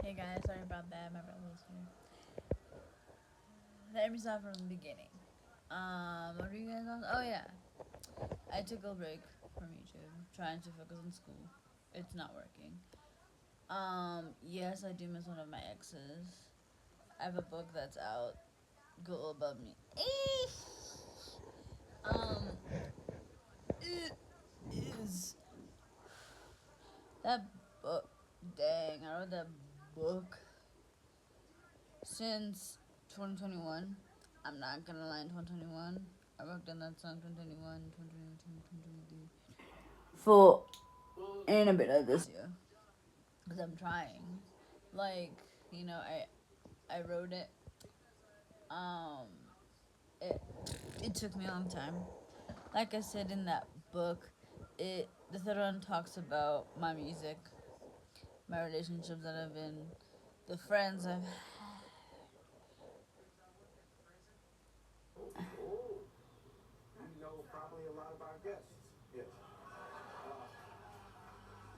Hey guys, sorry about that. My brother's here. Let me start from the beginning. What are you guys on? Oh yeah, I took a break from YouTube, trying to focus on school. It's not working. Yes, I do miss one of my exes. I have a book that's out. Go above me. Um, it is that book. Dang, I wrote that book since 2021. I'm not gonna lie, in 2021. I worked on that song 2021, 2022, 2023. For in a bit of this year. Because I'm trying. Like, I wrote it. Um, it, it took me a long time. Like I said in that book, the third one talks about my music, my relationships that I've been, the friends I've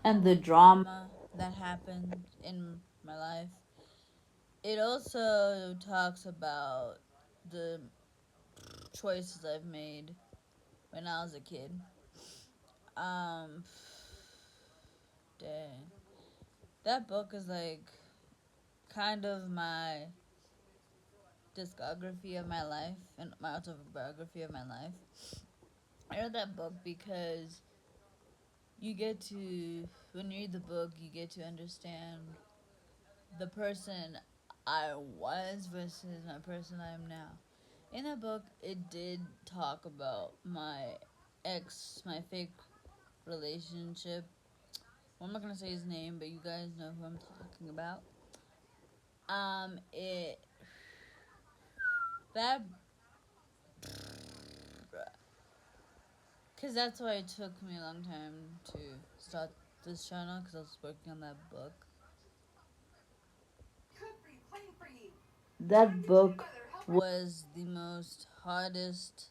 and the drama that happened in my life. It also talks about the choices I've made when I was a kid. Um, dang. That book is like kind of my discography of my life and my autobiography of my life. I read that book because you get to, when you read the book, you get to understand the person I was versus my person I am now. In that book, it did talk about my fake relationship. Well, I'm not gonna say his name, but you guys know who I'm talking about. It that because that's why it took me a long time to start this channel because I was working on that book. That book was the most hardest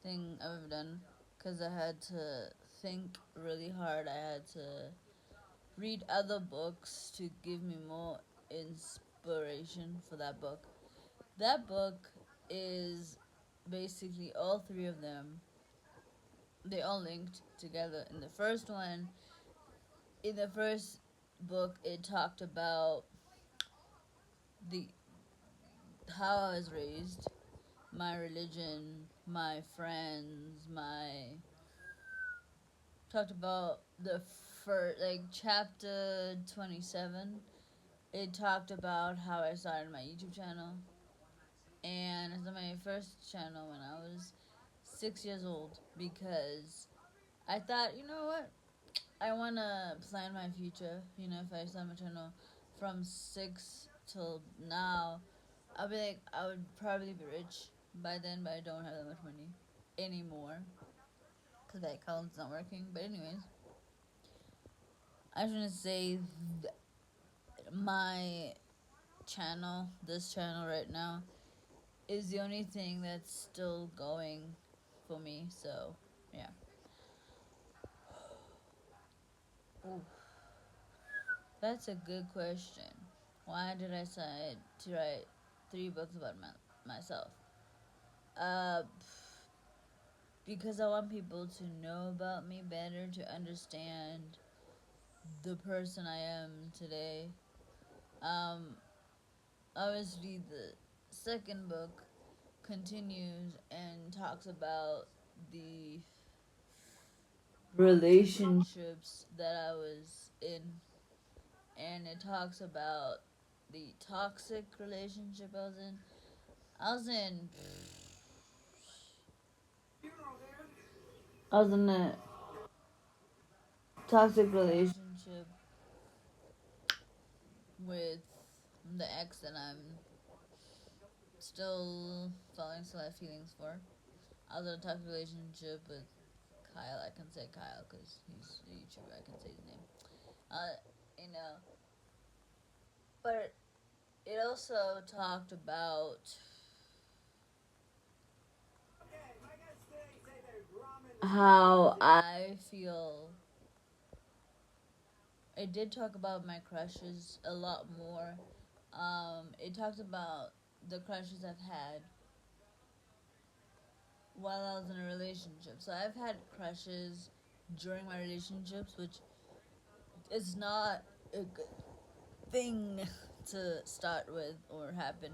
thing I've ever done because I had to think really hard. I had to read other books to give me more inspiration for that book. That book is basically all three of them. They all linked together. In the first book, it talked about the how I was raised, my religion, my friends, my talked about the first like chapter 27. It talked about how I started my YouTube channel, and it's my first channel when I was 6 years old because I thought, you know what, I wanna plan my future. If I start my channel from 6 till now, I'll be like, I would probably be rich by then, but I don't have that much money anymore because that account's not working. But anyways, I was gonna say my channel, this channel right now, is the only thing that's still going for me. So yeah. Ooh, that's a good question. Why did I decide to write 3 books about myself? Uh, because I want people to know about me better, to understand the person I am today. Um, Obviously, the second book continues and talks about the relationships that I was in, and it talks about the toxic relationship I was in. I was in. I was in a toxic relationship with the ex that I'm still falling still have feelings for. I was in a toxic relationship with Kyle. I can say Kyle because he's a YouTuber. I can say his name. Uh, you know, but it also talked about how I feel it did talk about my crushes a lot more. It talked about the crushes I've had while I was in a relationship. So I've had crushes during my relationships, which is not a good thing to start with or happen.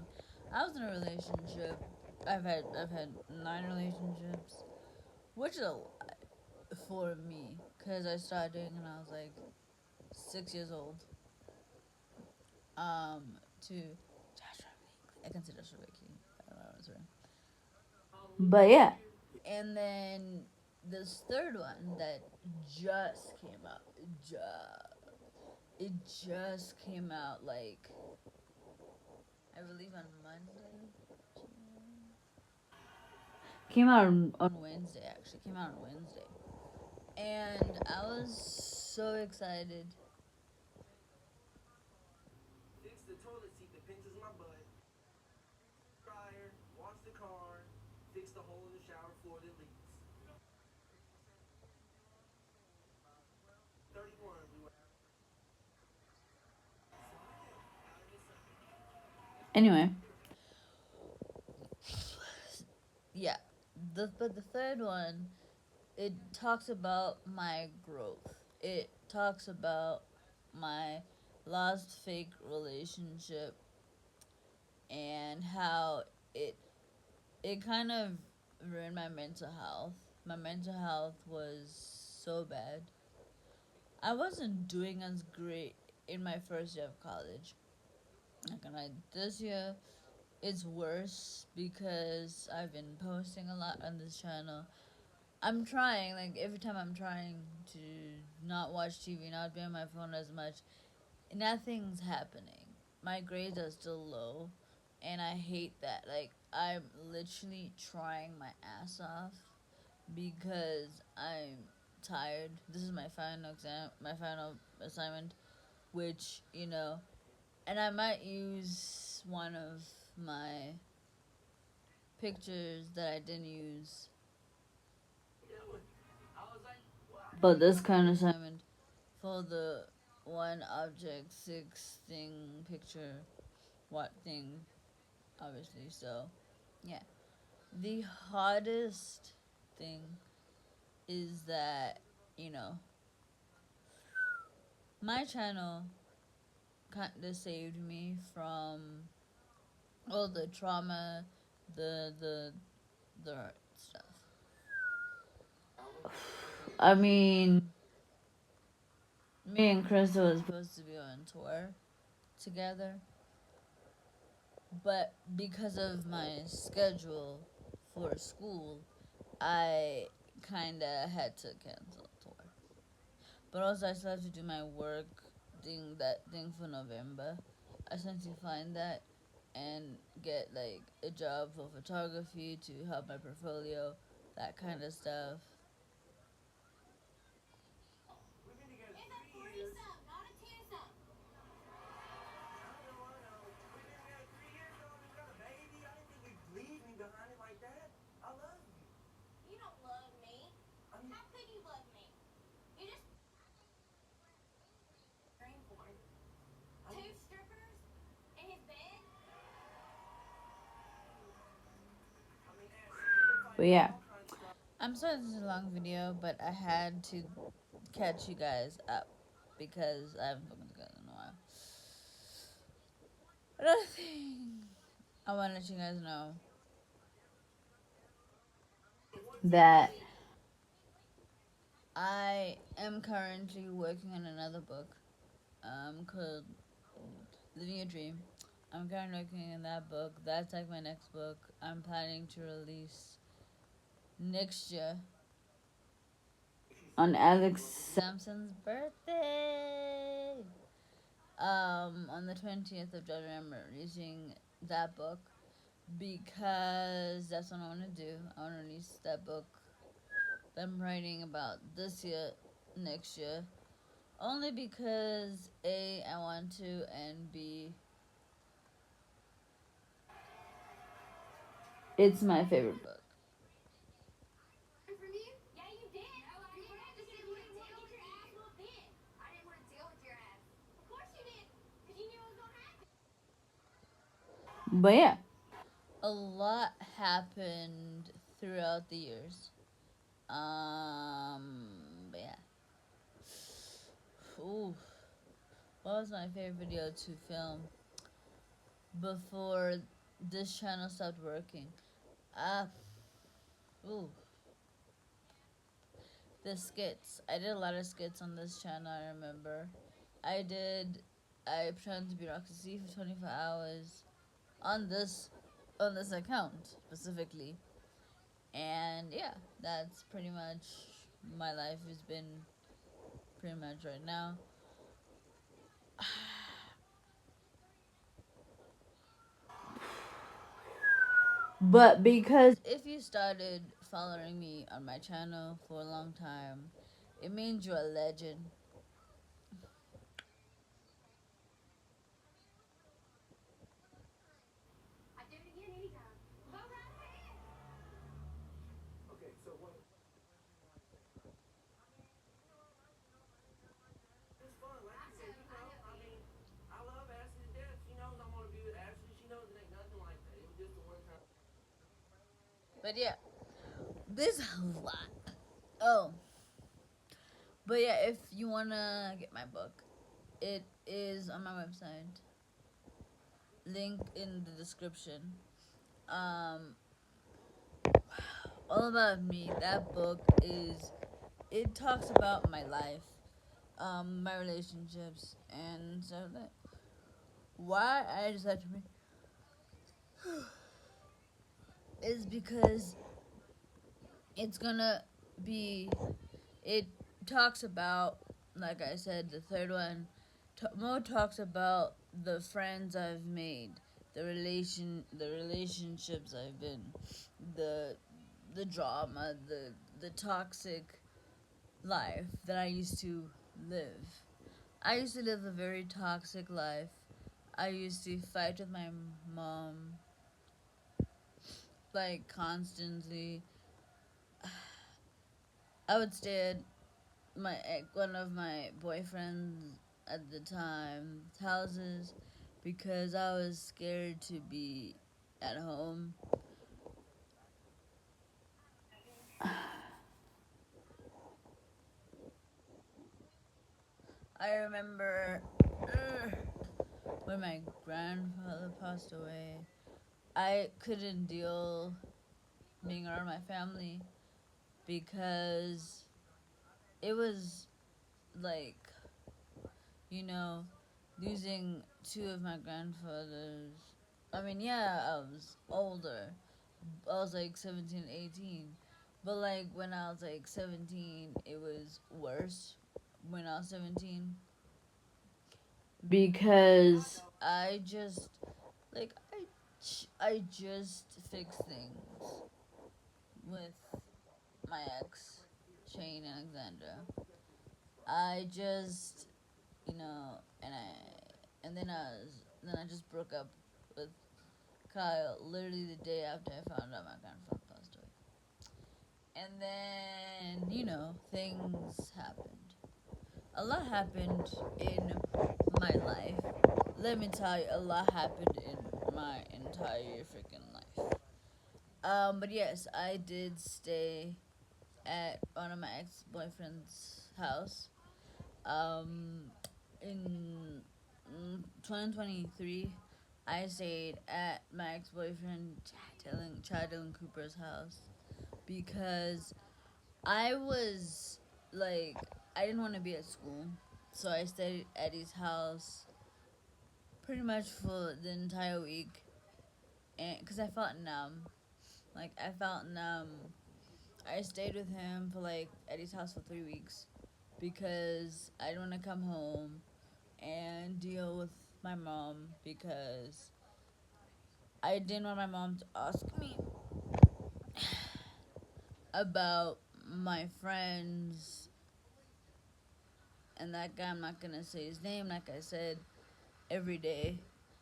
I was in a relationship. I've had 9 relationships, which is a lot for me because I started dating when I was like 6 years old. Um, to Joshua Blakely. I consider Joshua Blakely. I don't know what I'm but yeah. And then this third one that just came out. It just came out like I believe on Monday. Came out on Wednesday actually. Came out on Wednesday. And I was so excited. Anyway, yeah. But the third one, it talks about my growth. It talks about my last fake relationship and how it it kind of ruined my mental health. My mental health was so bad. I wasn't doing as great in my first year of college. This year it's worse because I've been posting a lot on this channel. I'm trying, like every time I'm trying to not watch TV, not be on my phone as much, nothing's happening. My grades are still low, and I hate that. Like I'm literally trying my ass off because I'm tired. This is my final exam, my final assignment, which and I might use one of my pictures that I didn't use. But this kind of assignment for the one object six thing picture what thing obviously. So yeah, the hardest thing is that you know my channel kind of saved me from all the trauma, the stuff. I mean, me and Crystal was supposed to be on tour together, but because of my schedule for school, I kind of had to cancel tour. But also, I still have to do my work thing for November. I still need to find that and get like a job for photography to help my portfolio, that kind of stuff. But yeah, I'm sorry this is a long video, but I had to catch you guys up because I haven't spoken to you guys in a while. Another thing I want to let you guys know that I am currently working on another book called Living Your Dream. I'm currently working on that book. That's like my next book. I'm planning to release next year on Alex Sampson's birthday. On the 20th of January, I'm releasing that book because that's what I want to do. I want to release that book that I'm writing about this year, next year. Only because A, I want to, and B, it's my favorite book. But yeah, a lot happened throughout the years. But yeah. Ooh, what was my favorite video to film before this channel stopped working? Uh, ooh, the skits. I did a lot of skits on this channel. I remember. I did. I pretended to be Roxy for 24 hours on this account specifically, and yeah, that's pretty much my life has been pretty much right now. But because if you started following me on my channel for a long time, it means you're a legend. But yeah, there's a lot. Oh, but yeah, if you wanna get my book, it is on my website. Link in the description. Um, all about me. That book is. It talks about my life, my relationships, and so that. Why I decided to read is because it's gonna be. It talks about, like I said, the third one. Mo talks about the friends I've made, the relationships I've been, the the drama, the toxic life that I used to live. I used to live a very toxic life. I used to fight with my mom like constantly. I would stay at one of my boyfriends at the time's houses because I was scared to be at home. I remember when my grandfather passed away, I couldn't deal being around my family because it was like, you know, losing two of my grandfathers. I mean, yeah, I was older. I was like 17, 18. But like when I was like 17, it was worse when I was 17 because I just like I just fixed things with my ex, Shane Alexandra. I just, you know, and then I just broke up with Kyle literally the day after I found out my grandfather passed away. And then, you know, things happened. A lot happened in my life. Let me tell you, a lot happened in my entire freaking life. But yes, I did stay at one of my ex boyfriend's house. Um, in 2023, I stayed at my ex boyfriend Chad Dylan Cooper's house because I was like, I didn't want to be at school, so I stayed at his house pretty much for the entire week, and because I felt numb, like I felt numb. I stayed with him for like at his house for 3 weeks because I didn't want to come home and deal with my mom because I didn't want my mom to ask me about my friends and that guy. I'm not gonna say his name, like I said, every day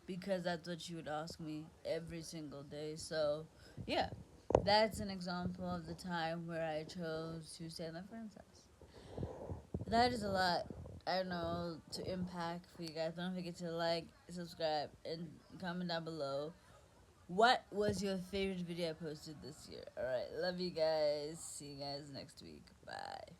because that's what she would ask me every single day. So, yeah, that's an example of the time where I chose to stay at my friend's house. That is a lot, I don't know, to impact for you guys. Don't forget to like, subscribe, and comment down below What was your favorite video I posted this year? Alright, love you guys. See you guys next week. Bye.